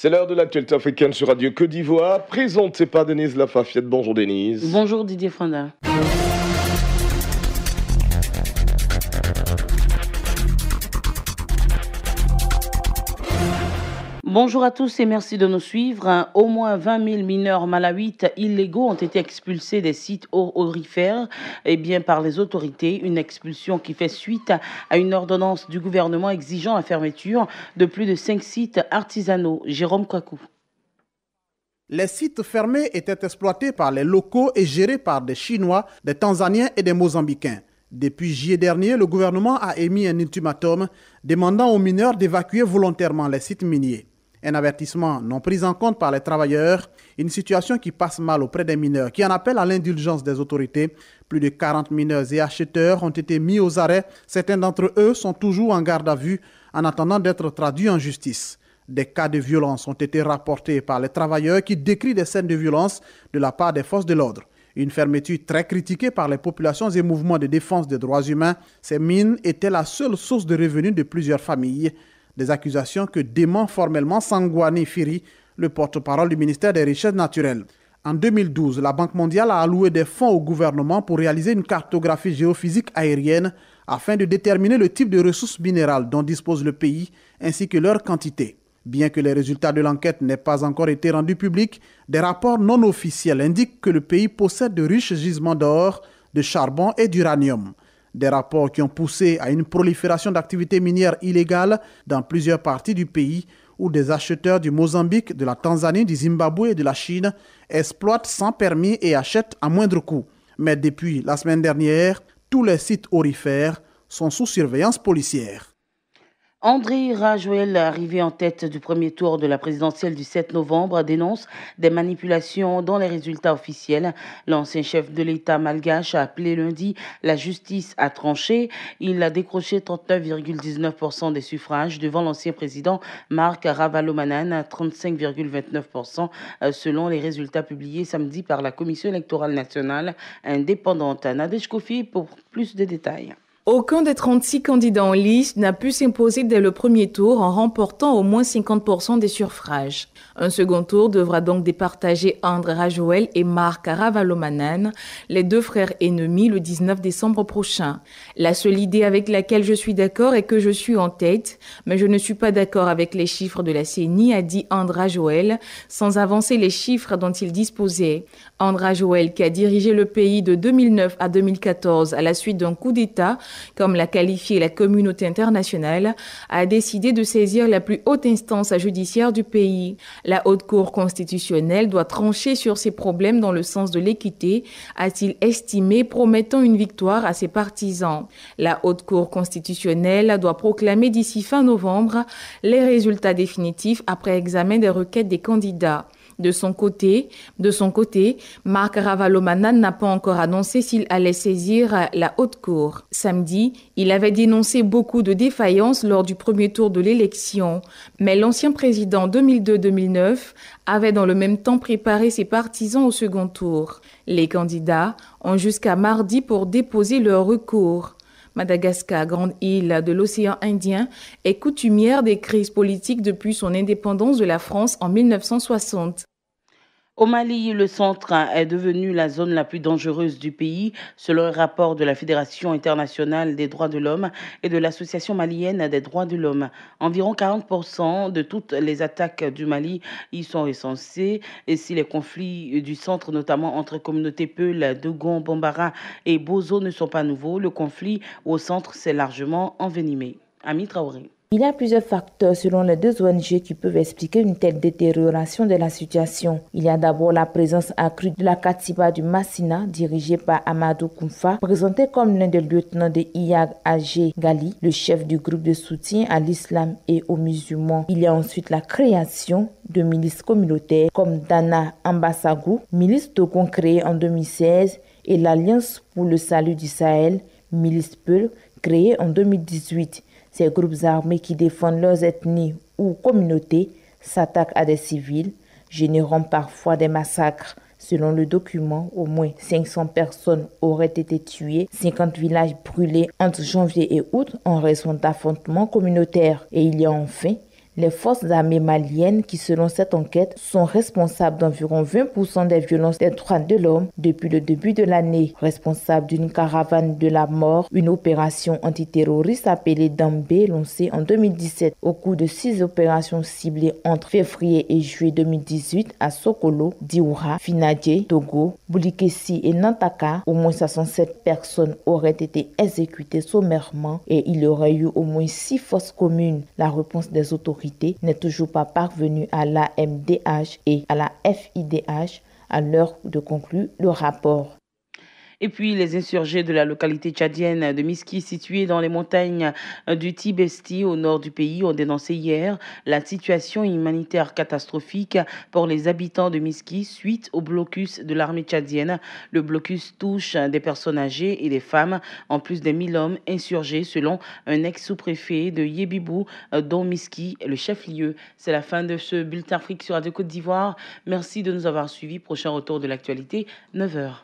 C'est l'heure de l'actualité africaine sur Radio Côte d'Ivoire, présentée par Denise Lafafiette. Bonjour Denise. Bonjour Didier Fonda. Bonjour à tous et merci de nous suivre. Au moins 20 000 mineurs malawites illégaux ont été expulsés des sites aurifères par les autorités. Une expulsion qui fait suite à une ordonnance du gouvernement exigeant la fermeture de plus de 5 sites artisanaux. Jérôme Kwaku. Les sites fermés étaient exploités par les locaux et gérés par des Chinois, des Tanzaniens et des Mozambicains. Depuis juillet dernier, le gouvernement a émis un ultimatum demandant aux mineurs d'évacuer volontairement les sites miniers. Un avertissement non pris en compte par les travailleurs, une situation qui passe mal auprès des mineurs, qui en appelle à l'indulgence des autorités. Plus de 40 mineurs et acheteurs ont été mis aux arrêts. Certains d'entre eux sont toujours en garde à vue en attendant d'être traduits en justice. Des cas de violence ont été rapportés par les travailleurs qui décrivent des scènes de violence de la part des forces de l'ordre. Une fermeture très critiquée par les populations et mouvements de défense des droits humains. Ces mines étaient la seule source de revenus de plusieurs familles. Des accusations que dément formellement Sangwani Firi, le porte-parole du ministère des Richesses naturelles. En 2012, la Banque mondiale a alloué des fonds au gouvernement pour réaliser une cartographie géophysique aérienne afin de déterminer le type de ressources minérales dont dispose le pays ainsi que leur quantité. Bien que les résultats de l'enquête n'aient pas encore été rendus publics, des rapports non officiels indiquent que le pays possède de riches gisements d'or, de charbon et d'uranium. Des rapports qui ont poussé à une prolifération d'activités minières illégales dans plusieurs parties du pays où des acheteurs du Mozambique, de la Tanzanie, du Zimbabwe et de la Chine exploitent sans permis et achètent à moindre coût. Mais depuis la semaine dernière, tous les sites aurifères sont sous surveillance policière. Andry Rajoelina, arrivé en tête du premier tour de la présidentielle du 7 novembre, dénonce des manipulations dans les résultats officiels. L'ancien chef de l'État malgache a appelé lundi la justice à trancher. Il a décroché 39,19% des suffrages devant l'ancien président Marc Ravalomanana, 35,29% selon les résultats publiés samedi par la Commission électorale nationale indépendante. Nadège Kofi pour plus de détails. Aucun des 36 candidats en liste n'a pu s'imposer dès le premier tour en remportant au moins 50% des suffrages. Un second tour devra donc départager Andry Rajoelina et Marc Ravalomanana, les deux frères ennemis, le 19 décembre prochain. La seule idée avec laquelle je suis d'accord est que je suis en tête, mais je ne suis pas d'accord avec les chiffres de la CENI, a dit Andry Rajoelina, sans avancer les chiffres dont il disposait. Andry Rajoelina, qui a dirigé le pays de 2009 à 2014 à la suite d'un coup d'État, comme l'a qualifié la communauté internationale, a décidé de saisir la plus haute instance judiciaire du pays. La Haute Cour constitutionnelle doit trancher sur ces problèmes dans le sens de l'équité, a-t-il estimé, promettant une victoire à ses partisans. La Haute Cour constitutionnelle doit proclamer d'ici fin novembre les résultats définitifs après examen des requêtes des candidats. De son côté, Marc Ravalomanana n'a pas encore annoncé s'il allait saisir la Haute Cour. Samedi, il avait dénoncé beaucoup de défaillances lors du premier tour de l'élection, mais l'ancien président 2002-2009 avait dans le même temps préparé ses partisans au second tour. Les candidats ont jusqu'à mardi pour déposer leur recours. Madagascar, grande île de l'océan Indien, est coutumière des crises politiques depuis son indépendance de la France en 1960. Au Mali, le centre est devenu la zone la plus dangereuse du pays, selon un rapport de la Fédération internationale des droits de l'homme et de l'Association malienne des droits de l'homme. Environ 40% de toutes les attaques du Mali y sont recensées. Et si les conflits du centre, notamment entre communautés Peul, Dogon, Bambara et Bozo, ne sont pas nouveaux, le conflit au centre s'est largement envenimé. Ami Traoré. Il y a plusieurs facteurs selon les deux ONG qui peuvent expliquer une telle détérioration de la situation. Il y a d'abord la présence accrue de la Katiba du Massina, dirigée par Amadou Koumfa, présenté comme l'un des lieutenants de Iyag Agé Gali, le chef du groupe de soutien à l'islam et aux musulmans. Il y a ensuite la création de milices communautaires comme Dana Ambasagou, milice Dogon créée en 2016, et l'Alliance pour le salut du Sahel, milice Peul, créée en 2018. Ces groupes armés qui défendent leurs ethnies ou communautés s'attaquent à des civils, générant parfois des massacres. Selon le document, au moins 500 personnes auraient été tuées, 50 villages brûlés entre janvier et août en raison d'affrontements communautaires. Et il y a enfin Les forces armées maliennes qui, selon cette enquête, sont responsables d'environ 20% des violences des droits de l'homme depuis le début de l'année. Responsables d'une caravane de la mort, une opération antiterroriste appelée Dambé, lancée en 2017 au cours de 6 opérations ciblées entre février et juillet 2018 à Sokolo, Dioura, Finadje, Togo, Boulikessi et Nantaka. Au moins 67 personnes auraient été exécutées sommairement et il y aurait eu au moins 6 fosses communes. La réponse des autorités n'est toujours pas parvenue à l'AMDH et à la FIDH à l'heure de conclure le rapport. Et puis, les insurgés de la localité tchadienne de Miski, située dans les montagnes du Tibesti, au nord du pays, ont dénoncé hier la situation humanitaire catastrophique pour les habitants de Miski suite au blocus de l'armée tchadienne. Le blocus touche des personnes âgées et des femmes, en plus des 1000 hommes insurgés, selon un ex-sous-préfet de Yébibou, dont Miski est le chef-lieu. C'est la fin de ce bulletin Afrique sur Radio Côte d'Ivoire. Merci de nous avoir suivis. Prochain retour de l'actualité, 9h.